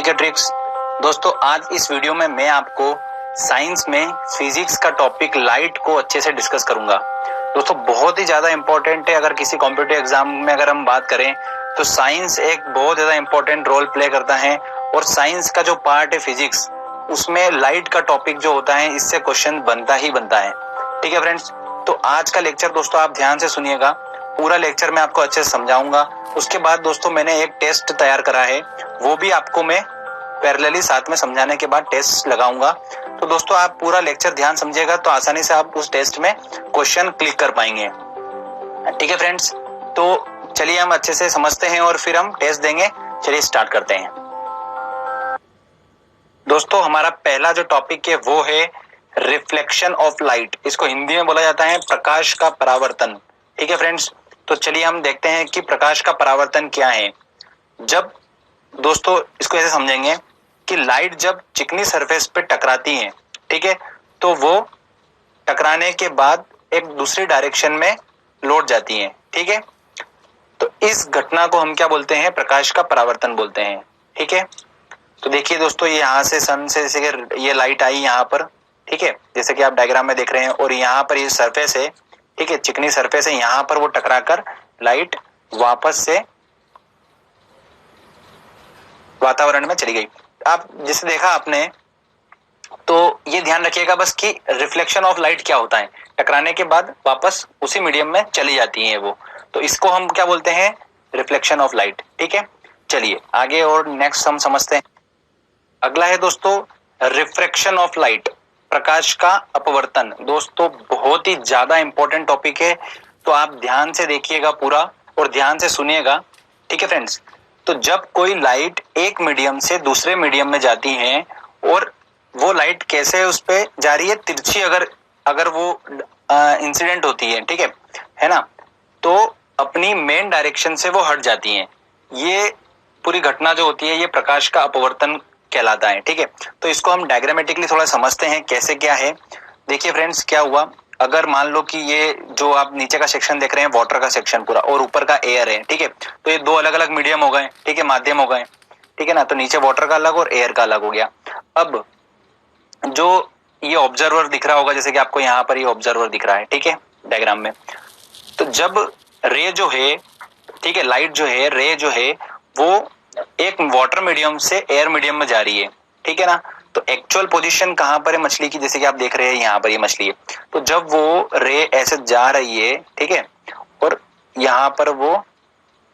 है ट्रिक्स। दोस्तों आज इस वीडियो में मैं आपको साइंस में फिजिक्स का टॉपिक लाइट को अच्छे से डिस्कस करूंगा। दोस्तों बहुत ही ज्यादा इंपॉर्टेंट है। अगर किसी कॉम्पिटिटिव एग्जाम में अगर हम बात करें तो साइंस एक बहुत ज्यादा इंपॉर्टेंट रोल प्ले करता है और साइंस का जो पार्ट है फिजिक्स उसमें लाइट का टॉपिक जो होता है इससे क्वेश्चन बनता ही बनता है। ठीक है फ्रेंड्स, तो आज का लेक्चर दोस्तों आप ध्यान से सुनिएगा। पूरा लेक्चर मैं आपको अच्छे से समझाऊंगा। उसके बाद दोस्तों मैंने एक टेस्ट तैयार करा है, वो भी आपको मैं पैरेलली साथ में समझाने के बाद टेस्ट लगाऊंगा। तो दोस्तों आप पूरा लेक्चर ध्यान समझिएगा तो आसानी से आप उस टेस्ट में क्वेश्चन क्लिक कर पाएंगे। ठीक है फ्रेंड्स, तो चलिए हम अच्छे से समझते हैं और फिर हम टेस्ट देंगे। चलिए स्टार्ट करते हैं। दोस्तों हमारा पहला जो टॉपिक है वो है रिफ्लेक्शन ऑफ लाइट। इसको हिंदी में बोला जाता है प्रकाश का परावर्तन। ठीक है फ्रेंड्स, तो चलिए हम देखते हैं कि प्रकाश का परावर्तन क्या है। जब दोस्तों इसको ऐसे समझेंगे कि लाइट जब चिकनी सरफेस पे टकराती है, ठीक है, तो वो टकराने के बाद एक दूसरी डायरेक्शन में लौट जाती है। ठीक है, तो इस घटना को हम क्या बोलते हैं? प्रकाश का परावर्तन बोलते हैं। ठीक है, तो देखिए दोस्तों ये यहाँ से सन से जैसे कि ये लाइट आई यहाँ पर, ठीक है, जैसे कि आप डायग्राम में देख रहे हैं, और यहाँ पर ये सरफेस है, ठीक है, चिकनी सरफेस है, यहाँ पर वो टकराकर लाइट वापस से वातावरण में चली गई। आप जैसे देखा आपने, तो ये ध्यान रखिएगा बस कि रिफ्लेक्शन ऑफ लाइट क्या होता है। टकराने के बाद वापस उसी मीडियम में चली जाती है वो, तो इसको हम क्या बोलते हैं? Reflection of light. ठीक है, चलिए आगे और नेक्स्ट हम समझते हैं। अगला है दोस्तों रिफ्रैक्शन ऑफ लाइट, प्रकाश का अपवर्तन। दोस्तों बहुत ही ज्यादा इंपॉर्टेंट टॉपिक है, तो आप ध्यान से देखिएगा पूरा और ध्यान से सुनिएगा। ठीक है फ्रेंड्स, तो जब कोई लाइट एक मीडियम से दूसरे मीडियम में जाती है और वो लाइट कैसे उस पे जा रही है, तिरछी अगर वो इंसिडेंट होती है, ठीक है ना, तो अपनी मेन डायरेक्शन से वो हट जाती है। ये पूरी घटना जो होती है ये प्रकाश का अपवर्तन कहलाता है। ठीक है, तो इसको हम डायग्रामेटिकली थोड़ा समझते हैं कैसे क्या है। देखिए फ्रेंड्स क्या हुआ, अगर मान लो कि ये जो आप नीचे का सेक्शन देख रहे हैं वाटर का सेक्शन पूरा और ऊपर का एयर है, ठीक है, तो ये दो अलग अलग मीडियम हो गए, ठीक है, माध्यम हो गए, ठीक है ना, तो नीचे वाटर का अलग और एयर का अलग हो गया। अब जो ये ऑब्जर्वर दिख रहा होगा, जैसे कि आपको यहाँ पर ये ऑब्जर्वर दिख रहा है, ठीक है, डायग्राम में, तो जब रे जो है, ठीक है, लाइट जो है, रे जो है, वो एक वाटर मीडियम से एयर मीडियम में जा रही है, ठीक है ना, तो एक्चुअल पोजीशन कहां पर है मछली की? जैसे कि आप देख रहे हैं यहाँ पर ये मछली है, तो जब वो रे ऐसे जा रही है, ठीक है, और यहाँ पर वो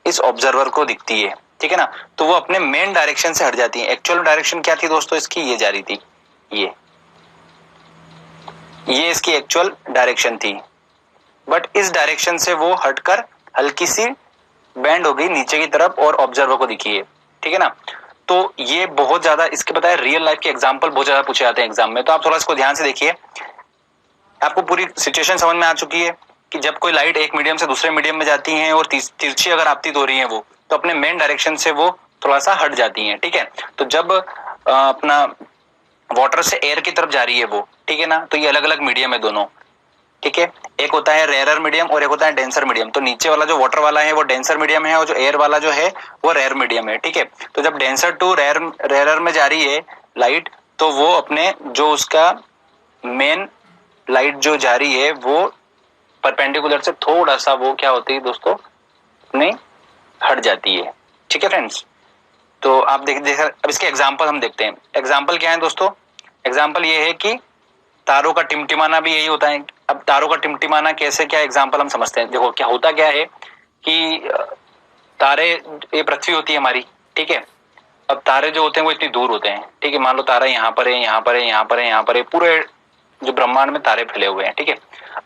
इस ऑब्जर्वर को दिखती है, ठीक है ना, तो वो अपने मेन डायरेक्शन से हट जाती है। एक्चुअल डायरेक्शन क्या थी दोस्तों इसकी? ये जा रही थी, ये इसकी एक्चुअल डायरेक्शन थी, बट इस डायरेक्शन से वो हटकर हल्की सी बैंड हो गई नीचे की तरफ और ऑब्जर्वर को दिखी है। ठीक है ना, तो ये बहुत ज्यादा, इसके बताए रियल लाइफ के एग्जांपल बहुत ज्यादा पूछे जाते हैं एग्जाम में, तो आप थोड़ा इसको ध्यान से देखिए। आपको पूरी सिचुएशन समझ में आ चुकी है कि जब कोई लाइट एक मीडियम से दूसरे मीडियम में जाती है और तिरछी अगर आपतित हो रही है वो, तो अपने मेन डायरेक्शन से वो थोड़ा सा हट जाती है। ठीक है, तो जब अपना वाटर से एयर की तरफ जा रही है वो, ठीक है ना, तो ये अलग अलग मीडियम है दोनों, ठीक है, एक होता है रेयरर मीडियम और एक होता है डेंसर मीडियम। तो नीचे वाला जो वाटर वाला है वो डेंसर मीडियम है और जो एयर वाला जो है वो रेयर मीडियम है। ठीक है, तो जब डेंसर टू रेयरर में जा रही है लाइट, तो वो अपने जो उसका मेन लाइट जो जा रही है वो परपेंडिकुलर से थोड़ा सा वो क्या होती है दोस्तों, अपने हट जाती है। ठीक है फ्रेंड्स, तो आप देख अब इसके एग्जाम्पल हम देखते हैं। एग्जाम्पल क्या है दोस्तों? एग्जाम्पल ये है कि तारों का टिमटिमाना भी यही होता है। अब तारों का टिमटिमाना कैसे, क्या एग्जांपल हम समझते हैं। देखो क्या होता क्या है कि तारे, ये पृथ्वी होती है हमारी, ठीक है, अब तारे जो होते हैं वो इतनी दूर होते हैं, ठीक है, मान लो तारा यहाँ पर है, यहाँ पर है, यहाँ पर है, यहाँ पर है, पूरे जो ब्रह्मांड में तारे फैले हुए हैं, ठीक है।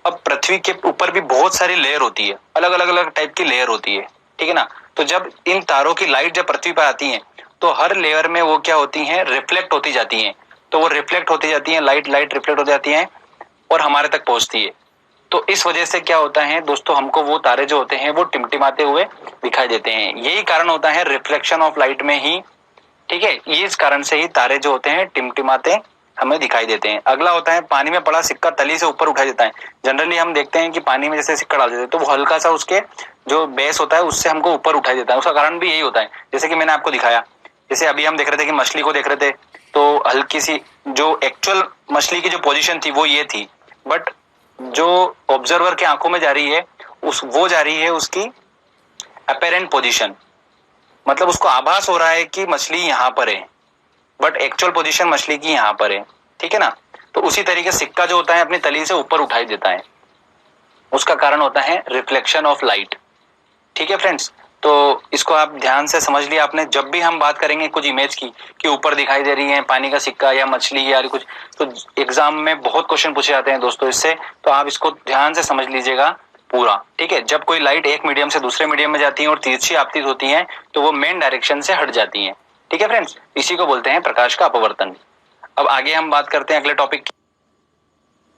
अब पृथ्वी के ऊपर भी बहुत सारी लेयर होती है, अलग अलग अलग टाइप की लेयर होती है, ठीक है ना, तो जब इन तारों की लाइट जब पृथ्वी पर आती है तो हर लेयर में वो क्या होती है? रिफ्लेक्ट होती जाती है, तो वो रिफ्लेक्ट होती जाती है, लाइट रिफ्लेक्ट हो जाती है और हमारे तक पहुंचती है। तो इस वजह से क्या होता है दोस्तों, हमको वो तारे जो होते हैं वो टिमटिमाते हुए दिखाई देते हैं। यही कारण होता है रिफ्लेक्शन ऑफ लाइट में ही, ठीक है, ये इस कारण से ही तारे जो होते हैं टिमटिमाते हमें दिखाई देते हैं। अगला होता है पानी में पड़ा सिक्का तली से ऊपर उठाया जाता है। जनरली हम देखते हैं कि पानी में जैसे सिक्का डाल देते हैं तो वो हल्का सा उसके जो बेस होता है उससे हमको ऊपर उठाया जाता है। उसका कारण भी यही होता है, जैसे कि मैंने आपको दिखाया जैसे अभी हम देख रहे थे कि मछली को देख रहे थे, तो हल्की सी जो एक्चुअल मछली की जो पोजीशन थी वो ये थी, बट जो ऑब्जर्वर के आंखों में जा रही है वो जा रही है उसकी अपेरेंट पोजीशन, मतलब उसको आभास हो रहा है कि मछली यहां पर है, बट एक्चुअल पोजीशन मछली की यहां पर है, ठीक है ना। तो उसी तरीके सिक्का जो होता है अपनी तली से ऊपर उठाई देता है, उसका कारण होता है रिफ्लेक्शन ऑफ लाइट, ठीक है फ्रेंड्स। तो इसको आप ध्यान से समझ लिया आपने। जब भी हम बात करेंगे कुछ इमेज की कि ऊपर दिखाई दे रही है पानी का सिक्का या मछली या कुछ, तो एग्जाम में बहुत क्वेश्चन पूछे जाते हैं दोस्तों इससे, तो आप इसको ध्यान से समझ लीजिएगा पूरा, ठीक है। जब कोई लाइट एक मीडियम से दूसरे मीडियम में जाती है और तिरछी आपतित होती है तो वो मेन डायरेक्शन से हट जाती है, ठीक है फ्रेंड्स। इसी को बोलते हैं प्रकाश का अपवर्तन। अब आगे हम बात करते हैं अगले टॉपिक की।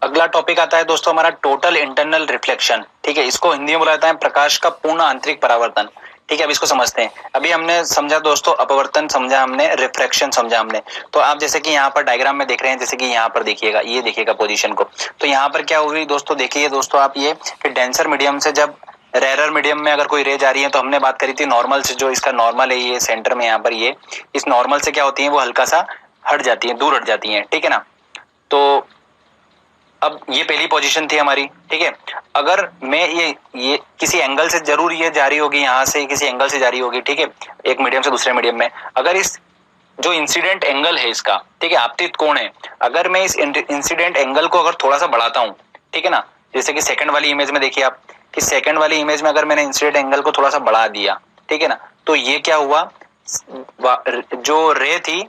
अगला टॉपिक आता है दोस्तों हमारा टोटल इंटरनल रिफ्लेक्शन, ठीक है। इसको हिंदी में बोला जाता है प्रकाश का पूर्ण आंतरिक परावर्तन, ठीक है। अब इसको समझते हैं। अभी हमने समझा दोस्तों अपवर्तन समझा हमने, रिफ्रैक्शन समझा हमने। तो आप जैसे कि यहाँ पर डायग्राम में देख रहे हैं, जैसे कि यहाँ पर देखिएगा, ये देखिएगा पोजीशन को, तो यहाँ पर क्या हुई दोस्तों, देखिए दोस्तों आप ये कि डेंसर मीडियम से जब रेरर मीडियम में अगर कोई रे जा रही है, तो हमने बात करी थी नॉर्मल से, जो इसका नॉर्मल है ये सेंटर में यहाँ पर, ये इस नॉर्मल से क्या होती है वो हल्का सा हट जाती है, दूर हट जाती है, ठीक है ना। तो अब ये पहली पोजीशन थी हमारी, ठीक है। अगर मैं ये किसी एंगल से जरूर ये जारी होगी, यहाँ से किसी एंगल से जारी होगी, ठीक है, एक मीडियम से दूसरे मीडियम में। अगर इस जो इंसिडेंट एंगल है इसका, ठीक है, आपतित कोण है, अगर मैं इस इंसिडेंट एंगल को अगर थोड़ा सा बढ़ाता हूँ, ठीक है ना, जैसे कि सेकंड वाली इमेज में देखिए आप कि सेकंड वाली इमेज में अगर मैंने इंसिडेंट एंगल को थोड़ा सा बढ़ा दिया, ठीक है ना, तो ये क्या हुआ, जो रे थी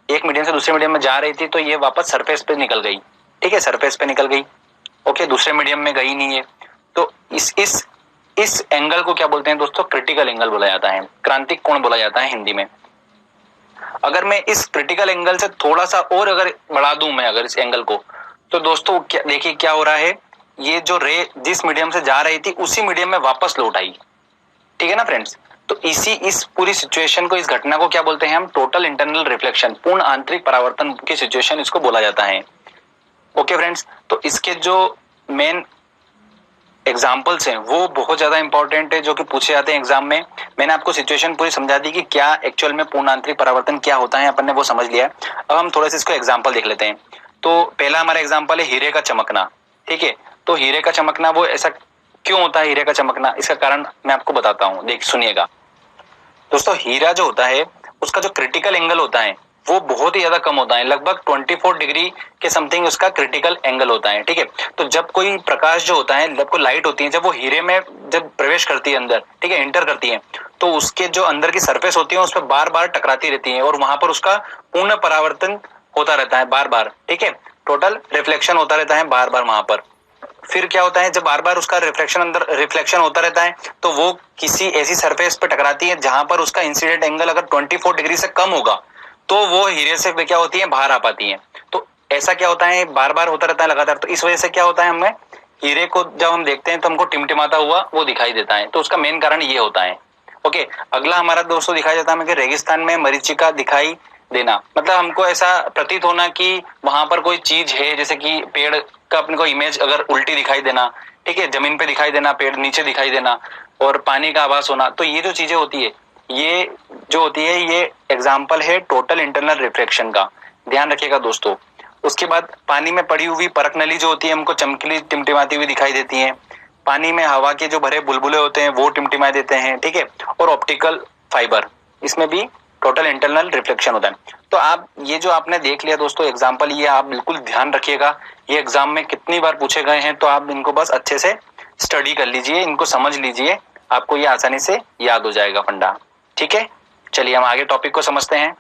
एक मीडियम से दूसरे मीडियम में जा रही थी, तो ये वापस सरफेस पे निकल गई, ठीक है, सरफेस पे निकल गई, ओके, दूसरे मीडियम में गई नहीं है। तो इस एंगल को क्या बोलते हैं दोस्तों, क्रिटिकल एंगल बोला जाता है, क्रांतिक कोण बोला जाता है हिंदी में। अगर मैं इस क्रिटिकल एंगल से थोड़ा सा और अगर बढ़ा दूं मैं अगर इस एंगल को, तो दोस्तों क्या देखिए क्या हो रहा है, ये जो रे जिस मीडियम से जा रही थी उसी मीडियम में वापस लौट आई, ठीक है ना फ्रेंड्स। तो इस पूरी सिचुएशन को, इस घटना को क्या बोलते हैं हम, टोटल इंटरनल रिफ्लेक्शन, पूर्ण आंतरिक परावर्तन की सिचुएशन इसको बोला जाता है, ओके फ्रेंड्स। तो इसके जो मेन एग्जाम्पल्स हैं वो बहुत ज्यादा इंपॉर्टेंट है, जो कि पूछे जाते हैं एग्जाम में। मैंने आपको सिचुएशन पूरी समझा दी कि क्या एक्चुअल में पूर्ण आंतरिक परावर्तन क्या होता है, अपन ने वो समझ लिया है। अब हम थोड़ा सा इसको एग्जाम्पल देख लेते हैं। तो पहला हमारा एग्जाम्पल है हीरे का चमकना, ठीक है। तो हीरे का चमकना वो ऐसा क्यों होता है, हीरे का चमकना, इसका कारण मैं आपको बताता हूँ, देख सुनिएगा दोस्तों। हीरा जो होता है उसका जो क्रिटिकल एंगल होता है वो बहुत ही ज्यादा कम होता है, लगभग 24 डिग्री के समथिंग उसका क्रिटिकल एंगल होता है, ठीक है। तो जब कोई प्रकाश जो होता है, जब कोई लाइट होती है, जब वो हीरे में जब प्रवेश करती है अंदर, ठीक है, एंटर करती है, तो उसके जो अंदर की सरफेस होती है उस पर बार बार टकराती रहती है और वहां पर उसका पूर्ण परावर्तन होता रहता है बार बार, ठीक है, टोटल रिफ्लेक्शन होता रहता है बार बार वहां पर। फिर क्या होता है, जब बार बार उसका रिफ्लेक्शन होता रहता है, तो वो किसी ऐसी सरफेस पर टकराती है जहां पर उसका इंसिडेंट एंगल अगर 24 डिग्री से कम होगा, तो वो हीरे से क्या होती है, बाहर आ पाती है। तो ऐसा क्या होता है, बार बार होता रहता है लगातार। तो इस वजह से क्या होता है, हमें हीरे को जब हम देखते हैं तो हमको टिमटिमाता हुआ वो दिखाई देता है। तो उसका मेन कारण ये होता है, ओके। अगला हमारा दोस्तों दिखाई देता है हमें कि रेगिस्तान में मरीचिका दिखाई देना, मतलब हमको ऐसा प्रतीत होना कि वहां पर कोई चीज है, जैसे कि पेड़ का अपने को इमेज अगर उल्टी दिखाई देना, ठीक है, जमीन पे दिखाई देना, पेड़ नीचे दिखाई देना और पानी का आभास होना। तो ये जो चीजें होती है, ये जो होती है, ये एग्जाम्पल है टोटल इंटरनल रिफ्लेक्शन का, ध्यान रखिएगा दोस्तों। उसके बाद पानी में पड़ी हुई परख नली जो होती है हमको चमकीली टिमटिमाती हुई दिखाई देती है। पानी में हवा के जो भरे बुलबुले होते हैं वो टिमटिमाए देते हैं, ठीक है। और ऑप्टिकल फाइबर, इसमें भी टोटल इंटरनल रिफ्लेक्शन होता है। तो आप ये जो आपने देख लिया दोस्तों एग्जाम्पल, ये आप बिल्कुल ध्यान रखिएगा, ये एग्जाम में कितनी बार पूछे गए हैं, तो आप इनको बस अच्छे से स्टडी कर लीजिए, इनको समझ लीजिए, आपको ये आसानी से याद हो जाएगा फंडा, ठीक है। चलिए हम आगे टॉपिक को समझते हैं।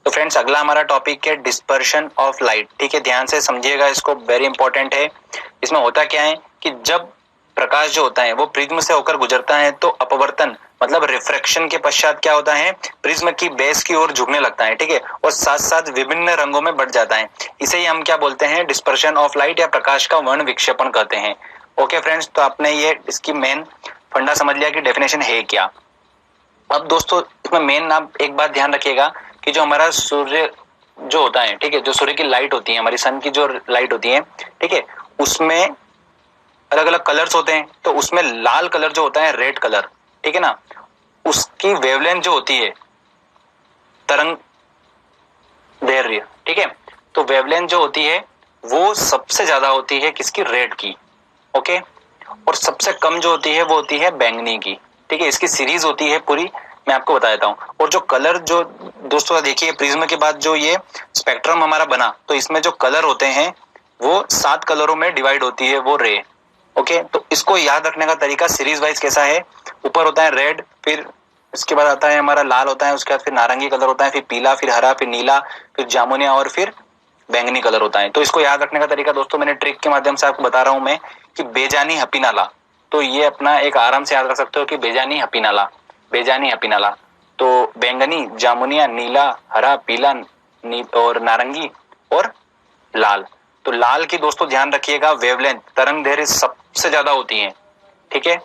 तो फ्रेंड्स अगला हमारा टॉपिक है डिस्पर्शन ऑफ लाइट, ठीक है, ध्यान से समझिएगा इसको, वेरी इंपॉर्टेंट है। इसमें होता क्या है कि जब प्रकाश जो होता है वो प्रिज्म से होकर गुजरता है, तो अपवर्तन मतलब रिफ्रैक्शन के पश्चात क्या होता है, प्रिज्म की बेस की ओर झुकने लगता है, ठीक है, और साथ साथ विभिन्न रंगों में बढ़ जाता है। इसे ही हम क्या बोलते हैं, डिस्पर्शन ऑफ लाइट या प्रकाश का वर्ण विक्षेपण कहते हैं, ओके फ्रेंड्स। तो आपने ये इसकी मेन फंडा समझ लिया कि डेफिनेशन है क्या। अब दोस्तों इसमें मेन आप एक बात ध्यान रखिएगा कि जो हमारा सूर्य जो होता है, ठीक है, जो सूर्य की लाइट होती है, हमारी सन की जो लाइट होती है, ठीक है, उसमें अलग अलग कलर्स होते हैं। तो उसमें लाल कलर जो होता है, रेड कलर, ठीक है ना, उसकी वेवलेंथ जो होती है तरंग दैर्घ्य, ठीक है। तो वेवलेंथ जो होती है वो सबसे ज्यादा होती है किसकी, रेड की, ओके। और सबसे कम जो होती है वो होती है बैंगनी की, ठीक है। इसकी सीरीज होती है पूरी, मैं आपको बता देता हूँ। और जो कलर जो दोस्तों देखिए प्रिज्म के बाद जो ये स्पेक्ट्रम हमारा बना, तो इसमें जो कलर होते हैं वो 7 कलरों में डिवाइड होती है वो रे, ओके। तो इसको याद रखने का तरीका सीरीज वाइज कैसा है, ऊपर होता है रेड, फिर इसके बाद आता है हमारा लाल होता है, उसके बाद फिर नारंगी कलर होता है, फिर पीला, फिर हरा, फिर नीला, फिर जामुनिया और फिर बैंगनी कलर होता है। तो इसको याद रखने का तरीका दोस्तों मैंने ट्रिक के माध्यम से आपको बता रहा हूं मैं कि बेजानी हपीनाला, तो ये अपना एक आराम से याद रख सकते हो कि बेजानी हपीनाला, बेजानी हपीनाला। तो बैंगनी, जामुनिया, नीला, हरा, पीला और नारंगी और लाल। तो लाल की दोस्तों ध्यान रखिएगा वेवलेंथ, तरंग दैर्घ्य सबसे ज्यादा होती है, ठीक है।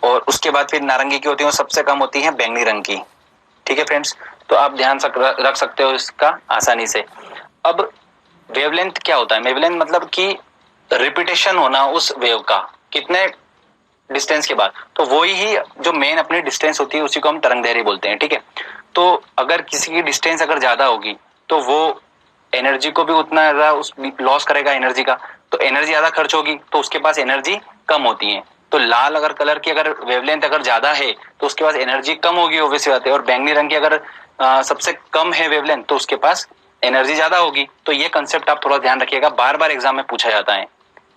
और उसके बाद फिर नारंगी की होती है और सबसे कम होती है बैंगनी रंग की, ठीक है फ्रेंड्स। तो आप ध्यान रख सकते हो इसका आसानी से। अब वेवलेंथ क्या होता है, वेवलेंथ मतलब कि रिपीटेशन होना उस वेव का कितने डिस्टेंस के बाद, तो वो ही जो मेन अपनी डिस्टेंस होती है उसी को हम तरंग दैर्घ्य बोलते हैं, ठीक है। तो अगर किसी की डिस्टेंस अगर ज्यादा होगी तो वो एनर्जी को भी उतना ज्यादा उस लॉस करेगा एनर्जी का, तो एनर्जी ज्यादा खर्च होगी तो उसके पास एनर्जी कम होती है। तो लाल अगर कलर की अगर वेवलेंथ अगर ज्यादा है तो उसके पास एनर्जी कम होगी ऑब्वियस बात है। और बैंगनी रंग की अगर सबसे कम है वेवलेंथ तो उसके पास एनर्जी ज्यादा होगी। तो ये कंसेप्ट आप थोड़ा ध्यान रखिएगा, बार बार एग्जाम में पूछा जाता है,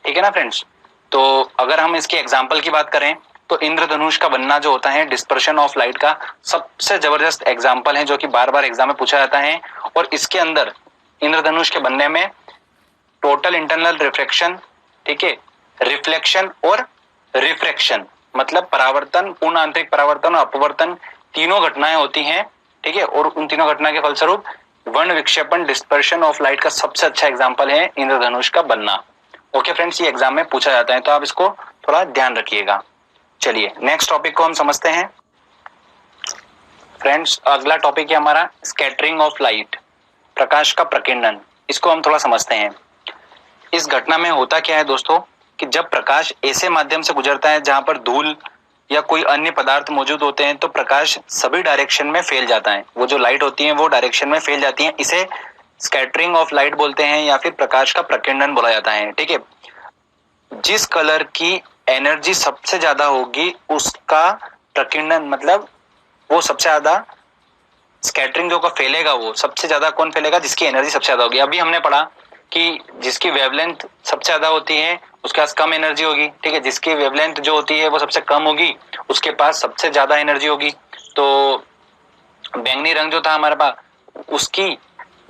ठीक है ना फ्रेंड्स। तो अगर हम इसके एग्जाम्पल की बात करें तो इंद्रधनुष का बनना जो होता है डिस्पर्शन ऑफ लाइट का सबसे जबरदस्त एग्जाम्पल है जो कि बार बार एग्जाम में पूछा जाता है। और इसके अंदर इंद्रधनुष के बनने में टोटल इंटरनल रिफ्रैक्शन, ठीक है, रिफ्लेक्शन और रिफ्रैक्शन मतलब परावर्तन, पूर्ण आंतरिक परावर्तन और अपवर्तन तीनों घटनाएं होती हैं, ठीक है। और उन तीनों घटना के फलस्वरूप वर्ण विक्षेपण डिस्पर्शन ऑफ लाइट का सबसे अच्छा एग्जाम्पल है इंद्रधनुष का बनना। ओके फ्रेंड्स, ये एग्जाम में पूछा जाता है तो आप इसको थोड़ा ध्यान रखिएगा। चलिए नेक्स्ट टॉपिक को हम समझते हैं फ्रेंड्स। अगला टॉपिक है हमारा स्कैटरिंग ऑफ लाइट, प्रकाश का प्रकीर्णन। इसको हम थोड़ा समझते हैं। इस घटना में होता क्या है दोस्तों कि जब प्रकाश ऐसे माध्यम से गुजरता है जहां पर धूल या कोई अन्य पदार्थ मौजूद होते हैं तो प्रकाश सभी डायरेक्शन में फैल जाता है। वो जो लाइट होती है वो डायरेक्शन में फैल जाती है, इसे स्कैटरिंग ऑफ लाइट बोलते हैं या फिर प्रकाश का प्रकीर्णन बोला जाता है, ठीक है। जिस कलर की एनर्जी सबसे ज्यादा होगी उसका प्रकीर्णन मतलब वो सबसे ज्यादा स्कैटरिंग जो का फैलेगा, वो सबसे ज्यादा कौन फैलेगा, जिसकी एनर्जी सबसे ज्यादा होगी। अभी हमने पढ़ा कि जिसकी वेवलेंथ सबसे ज्यादा होती है उसके पास कम एनर्जी होगी, ठीक है। जिसकी वेवलेंथ जो होती है वो सबसे कम होगी उसके पास सबसे ज्यादा एनर्जी होगी। तो बैंगनी रंग जो था हमारे पास उसकी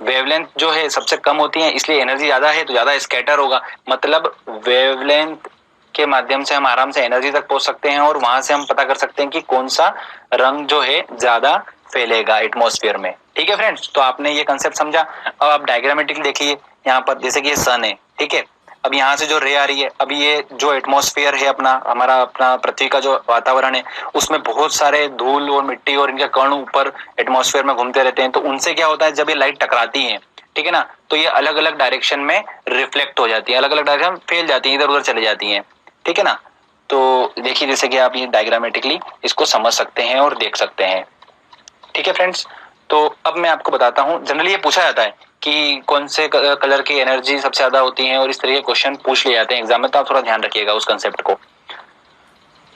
वेवलेंथ जो है सबसे कम होती है इसलिए एनर्जी ज्यादा है तो ज्यादा स्कैटर होगा। मतलब वेवलेंथ के माध्यम से हम आराम से एनर्जी तक पहुंच सकते हैं और वहां से हम पता कर सकते हैं कि कौन सा रंग जो है ज्यादा फैलेगा एटमॉस्फेयर में, ठीक है फ्रेंड्स। तो आपने ये कंसेप्ट समझा। अब आप डायग्रामेटिकली देखिए यहाँ पर, जैसे कि ये सन है, ठीक है। अब यहाँ से जो रे आ रही है, अब ये जो एटमॉस्फेयर है अपना हमारा अपना पृथ्वी का जो वातावरण है उसमें बहुत सारे धूल और मिट्टी और इनके कण ऊपर एटमॉस्फेयर में घूमते रहते हैं। तो उनसे क्या होता है जब ये लाइट टकराती है, ठीक है ना, तो ये अलग अलग डायरेक्शन में रिफ्लेक्ट हो जाती है, अलग अलग डायरेक्शन फैल जाती है, इधर उधर चली जाती है, ठीक है ना। तो देखिए जैसे कि आप ये डायग्रामेटिकली इसको समझ सकते हैं और देख सकते हैं, ठीक है फ्रेंड्स। तो अब मैं आपको बताता हूँ, जनरली ये पूछा जाता है कि कौन से कलर की एनर्जी सबसे ज्यादा होती है और इस तरह के क्वेश्चन पूछ लिए जाते हैं एग्जाम में, तो आप थोड़ा ध्यान रखिएगा उस कंसेप्ट को।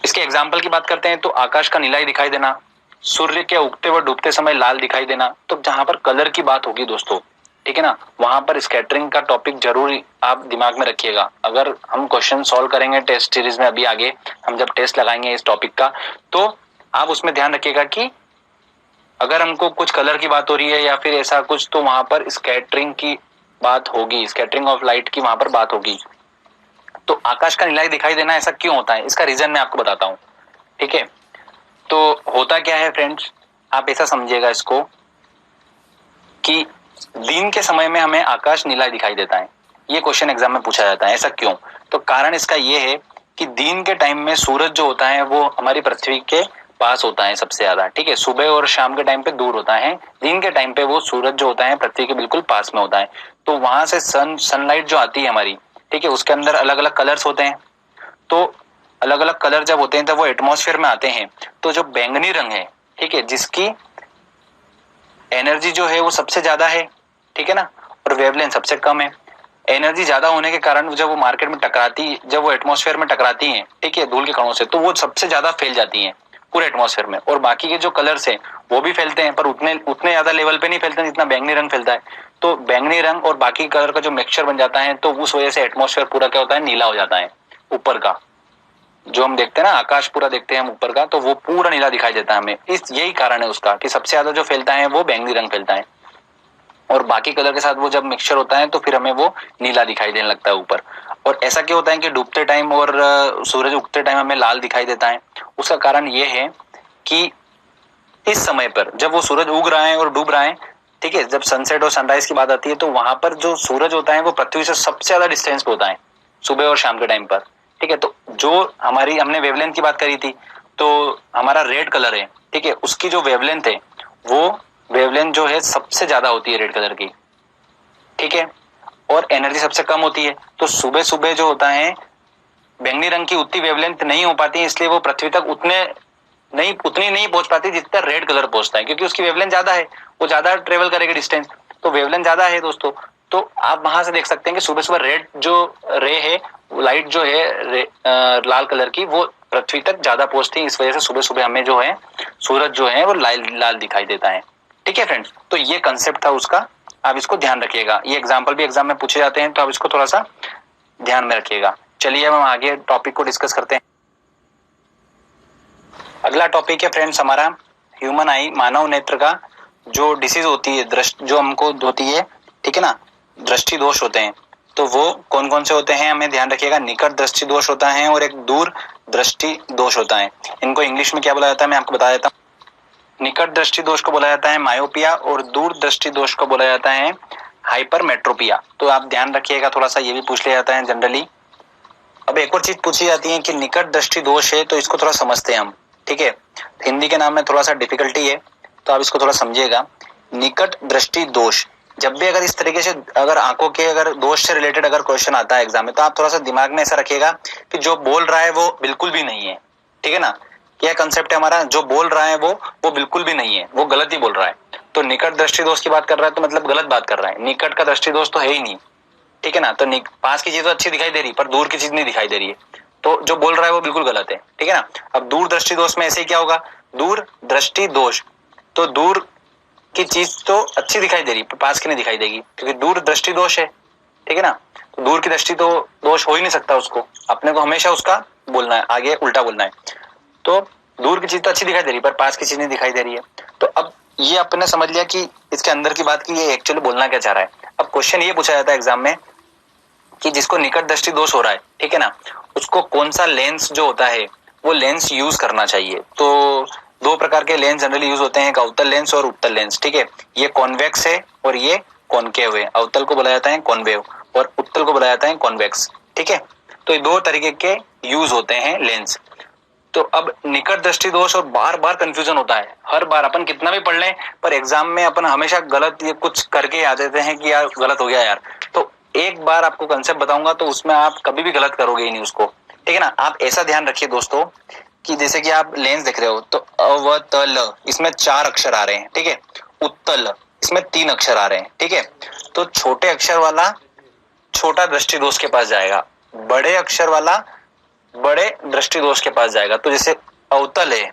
इसके एग्जाम्पल की बात करते हैं तो आकाश का नीला दिखाई देना, सूर्य के उगते व डूबते समय लाल दिखाई देना। तो जहां पर कलर की बात होगी दोस्तों, ठीक है ना, वहां पर स्कैटरिंग का टॉपिक जरूर आप दिमाग में रखिएगा। अगर हम क्वेश्चन सॉल्व करेंगे टेस्ट सीरीज में, अभी आगे हम जब टेस्ट लगाएंगे इस टॉपिक का, तो आप उसमें ध्यान रखिएगा कि अगर हमको कुछ कलर की बात हो रही है या फिर ऐसा कुछ तो वहां पर स्कैटरिंग की बात होगी, स्कैटरिंग ऑफ लाइट की वहां पर बात होगी। तो आकाश का नीला दिखाई देना ऐसा क्यों होता है, इसका रीजन मैं आपको बताता हूं, ठीक है। तो होता क्या है फ्रेंड्स, आप ऐसा समझिएगा इसको कि दिन के समय में हमें आकाश नीला दिखाई देता है। ये क्वेश्चन एग्जाम में पूछा जाता है, ऐसा क्यों। तो कारण इसका ये है कि दिन के टाइम में सूरज जो होता है वो हमारी पृथ्वी के पास होता है सबसे ज्यादा, ठीक है। सुबह और शाम के टाइम पे दूर होता है, दिन के टाइम पे वो सूरज जो होता है पृथ्वी के बिल्कुल पास में होता है। तो वहां से सनलाइट जो आती है हमारी, ठीक है, उसके अंदर अलग अलग कलर्स होते हैं। तो अलग अलग कलर जब होते हैं तब वो एटमॉस्फेयर में आते हैं। तो जो बैंगनी रंग है, ठीक है, जिसकी एनर्जी जो है वो सबसे ज्यादा है, ठीक है ना, और वेवलेंथ सबसे कम है। एनर्जी ज्यादा होने के कारण जब वो मार्केट में टकराती, जब वो एटमॉस्फेयर में टकराती हैं, ठीक है, धूल के कणों से, तो वो सबसे ज्यादा फैल जाती हैं पूरे एटमॉस्फेयर में। और बाकी के जो कलर्स हैं वो भी फैलते हैं, पर उतने ज्यादा लेवल पे नहीं फैलते हैं जितना बैंगनी रंग फैलता है। तो बैंगनी रंग और बाकी कलर का जो मिक्सचर बन जाता है, तो उस वजह से एटमॉस्फेयर पूरा क्या होता है, नीला हो जाता है। ऊपर का जो हम देखते हैं ना, आकाश पूरा देखते हैं हम ऊपर का, तो वो पूरा नीला दिखाई देता है हमें। यही कारण है उसका कि सबसे ज्यादा जो फैलता है वो बैंगनी रंग फैलता है, और बाकी कलर के साथ वो जब मिक्सचर होता है तो फिर हमें वो नीला दिखाई देने लगता है ऊपर। और ऐसा क्यों होता है कि डूबते टाइम और सूरज उगते टाइम हमें लाल दिखाई देता है? उसका कारण ये है कि इस समय पर जब वो सूरज उग रहा है और डूब रहा है, ठीक है, जब सनसेट और सनराइज की बात आती है, तो वहां पर जो सूरज होता है वो पृथ्वी से सबसे ज्यादा डिस्टेंस पे होता है सुबह और शाम के टाइम पर, ठीक है। तो जो हमारी, हमने वेवलेंथ की बात करी थी, तो हमारा रेड कलर है, ठीक है, उसकी जो वेवलेंथ है वो वेवलेंथ जो है सबसे ज्यादा होती है रेड कलर की, ठीक है, और एनर्जी सबसे कम होती है। तो सुबह सुबह जो होता है बैंगनी रंग की उतनी वेवलेंथ नहीं हो पाती, इसलिए वो पृथ्वी तक उतनी नहीं पहुंच पाती जितना रेड कलर पहुंचता है, क्योंकि उसकी वेवलेंथ ज्यादा है, वो ज्यादा ट्रेवल करेगा डिस्टेंस, तो वेवलेंथ ज्यादा है दोस्तों। तो आप वहां से देख सकते हैं कि सुबह सुबह रेड जो रे है, लाइट जो है लाल कलर की, वो पृथ्वी तक ज्यादा पहुंचती है। इस वजह से सुबह सुबह हमें जो है सूरज जो है वो लाल लाल दिखाई देता है, ठीक है फ्रेंड्स। तो ये कंसेप्ट था उसका, आप इसको ध्यान रखिएगा। ये एग्जाम्पल भी एग्जाम में पूछे जाते हैं, तो आप इसको थोड़ा सा ध्यान में रखिएगा। चलिए अब हम आगे टॉपिक को डिस्कस करते हैं। अगला टॉपिक है फ्रेंड्स हमारा ह्यूमन आई, मानव नेत्र का जो डिसीज होती है, दृष्टि जो हमको होती है, ठीक है ना, दृष्टि दोष होते हैं। तो वो कौन कौन से होते हैं हमें ध्यान रखिएगा। निकट दृष्टि दोष होता है और एक दूर दृष्टि दोष होता है। इनको इंग्लिश में क्या बोला जाता है मैं आपको बता देता हूँ। निकट दृष्टि दोष को बोला जाता है मायोपिया, और दूर दृष्टि दोष को बोला जाता है हाइपरमेट्रोपिया। तो आप ध्यान रखिएगा, थोड़ा सा ये भी पूछ लिया जाता है जनरली। अब एक और चीज पूछी जाती है कि निकट दृष्टि दोष है, तो इसको थोड़ा समझते हैं हम, ठीक है। हिंदी के नाम में थोड़ा सा डिफिकल्टी है, तो आप इसको थोड़ा समझिएगा। निकट दृष्टि दोष, जब भी अगर इस तरीके से अगर आंखों के अगर दोष से रिलेटेड अगर क्वेश्चन आता है एग्जाम में, तो आप थोड़ा सा दिमाग में ऐसा रखिएगा कि जो बोल रहा है वो बिल्कुल भी नहीं है, ठीक है ना। क्या कंसेप्ट है हमारा, जो बोल रहा है वो बिल्कुल भी नहीं है, वो गलत ही बोल रहा है। तो निकट दृष्टि दोष की बात कर रहा है तो मतलब गलत बात कर रहा है। निकट का दृष्टि दोष तो है ही नहीं, ठीक है ना। तो पास की चीज तो अच्छी दिखाई दे रही, पर दूर की चीज नहीं दिखाई दे रही है, तो जो बोल रहा है वो बिल्कुल गलत है, ठीक है ना। अब दूर दृष्टि दोष में ऐसे ही क्या होगा, दूर दृष्टि दोष, तो दूर की चीज तो अच्छी दिखाई दे रही, पास की नहीं दिखाई देगी, क्योंकि दूर दृष्टि दोष है, ठीक है ना। तो दूर की दृष्टि तो दोष हो ही नहीं सकता, उसको अपने को हमेशा उसका बोलना है, आगे उल्टा बोलना है। तो दूर की चीज तो अच्छी दिखाई दे रही है, पर पास की चीज नहीं दिखाई दे रही है। तो अब ये अपने समझ लिया कि इसके अंदर की बात की ये एक्चुअली बोलना क्या चाह रहा है। अब क्वेश्चन ये पूछा जाता है एग्जाम में कि जिसको निकट दृष्टि दोष हो रहा है, ठीक है ना, उसको कौन सा लेंस जो होता है वो लेंस यूज करना चाहिए। तो दो प्रकार के लेंस जनरली यूज होते हैं, एक अवतल लेंस और उत्तल लेंस, ठीक है। ये कॉन्वेक्स है और ये कॉनकेव है। अवतल को बोला जाता है कॉनवेव और उत्तल को बोला जाता है कॉन्वेक्स, ठीक है। तो ये दो तरीके के यूज होते हैं लेंस। तो अब निकट दृष्टि दोष और बार बार कंफ्यूजन होता है, हर बार अपन कितना भी पढ़ लें पर एग्जाम में अपन हमेशा गलत ये कुछ करके आ जाते हैं कि यार गलत हो गया यार। तो एक बार आपको कंसेप्ट बताऊंगा तो उसमें आप कभी भी गलत करोगे ही नहीं उसको, ठीक है ना। आप ऐसा ध्यान रखिए दोस्तों कि जैसे कि आप लेंस देख रहे हो, तो अवतल इसमें 4 अक्षर आ रहे हैं, ठीक है। उत्तल इसमें 3 अक्षर आ रहे हैं, ठीक है। तो छोटे अक्षर वाला छोटा दृष्टि दोष के पास जाएगा, बड़े अक्षर वाला बड़े दृष्टि दोष के पास जाएगा। तो जैसे अवतल है,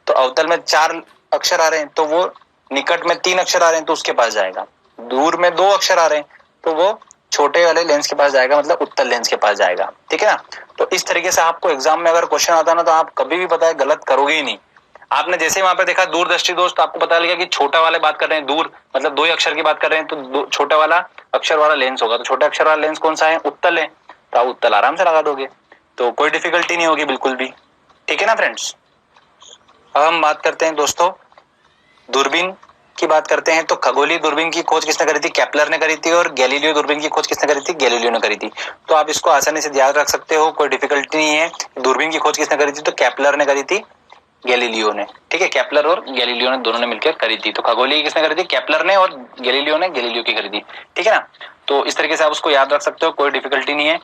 तो अवतल में 4 अक्षर आ रहे हैं, तो वो निकट में 3 अक्षर आ रहे हैं, तो उसके पास जाएगा। दूर में 2 अक्षर आ रहे हैं, तो वो छोटे वाले लेंस के पास जाएगा, मतलब उत्तल लेंस के पास जाएगा, ठीक है ना। तो इस तरीके से आपको एग्जाम में अगर क्वेश्चन आता है ना, तो आप कभी भी पता है गलत करोगे ही नहीं। आपने जैसे वहां पे देखा दूर दृष्टि दोष, तो आपको पता लगा कि छोटा वाले बात कर रहे हैं, दूर मतलब 2 अक्षर की बात कर रहे हैं, तो छोटा वाला अक्षर वाला लेंस होगा। तो छोटे अक्षर वाला लेंस कौन सा है, उत्तल है, तो आप उत्तल आराम से लगा दोगे, तो कोई डिफिकल्टी नहीं होगी बिल्कुल भी, ठीक है ना फ्रेंड्स। अब हम बात करते हैं दोस्तों दूरबीन की बात करते हैं। तो खगोलीय दूरबीन की खोज किसने करी थी, केपलर ने करी थी, और गैलीलियो दूरबीन की खोज किसने करी थी, गैलीलियो ने करी थी। तो आप इसको आसानी से याद रख सकते हो, कोई डिफिकल्टी नहीं है। दूरबीन की खोज किसने करी थी, तो केपलर ने करी थी, गैलीलियो ने, ठीक है। केपलर और गैलीलियो ने दोनों ने मिलकर करी थी। तो खगोलीय किसने करी थी, केपलर ने, और गैलीलियो ने गैलीलियो की करी थी, ठीक है ना। तो इस तरीके से आप उसको याद रख सकते हो, कोई डिफिकल्टी नहीं है।